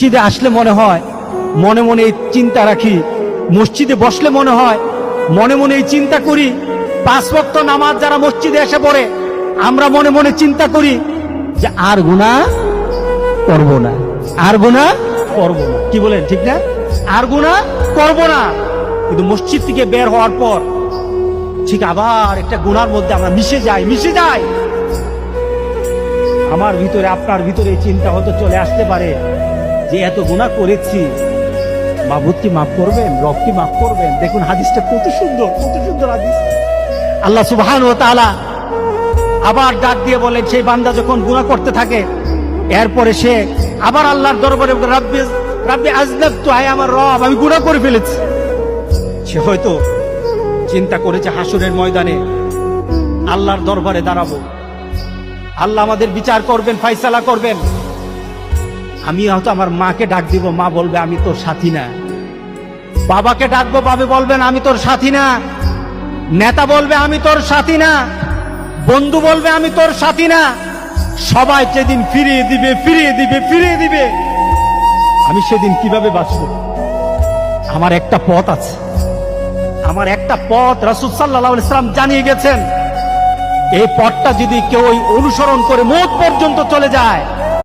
মসজিদে আসলে মনে হয় মনে মনে এই চিন্তা রাখি, মসজিদে বসলে মনে হয় মনে মনে এই চিন্তা করি, 5 ওয়াক্ত নামাজ যারা মসজিদে এসে পড়ে আমরা মনে মনে চিন্তা করি যে আর গুনাহ করব না, আর গুনাহ করব না। কি বলেন, ঠিক না? আর গুনাহ করব না। কিন্তু মসজিদ থেকে বের হওয়ার পর ঠিক আবার একটা গুনার মধ্যে আমরা মিশে যাই। আমার ভিতরে আপনার ভিতরে এই চিন্তা হয়তো চলে আসতে পারে যে এত গুনাহ করেছি, মাবুদ কি মাফ করবেন, রব কি মাফ করবেন? দেখুন হাদিসটা কত সুন্দর হাদিস। আল্লাহ সুবহানাহু ওয়া তাআলা আবার ডাক দিয়ে বলেন, সেই বান্দা যখন গুনাহ করতে থাকে এরপরে সে আবার আল্লাহর দরবারে রাব্বি আযনাবতু, আয় আমার রব আমি গুনাহ করে ফেলেছি। সে হয়তো চিন্তা করেছে হাসরের ময়দানে আল্লাহর দরবারে দাঁড়াবো, আল্লাহ আমাদের বিচার করবেন, ফয়সালা করবেন। আমি হয়তো আমার মাকে ডাক দিব, মা বলবে আমি তোর সাথী না। বাবাকে ডাকবো, বাবা বলবেন আমি তোর সাথী না। নেতা বলবে আমি তোর সাথী না। বন্ধু বলবে আমি তোর সাথী না। সবাই যেদিন ফিরিয়ে দিবে, আমি সেদিন কিভাবে বাঁচবো? আমার একটা পথ আছে, আমার একটা পথ রাসূল সাল্লাল্লাহু আলাইহি ওয়াসাল্লাম জানিয়ে গেছেন। এই পথটা যদি কেউ অনুসরণ করে মওত পর্যন্ত চলে যায়,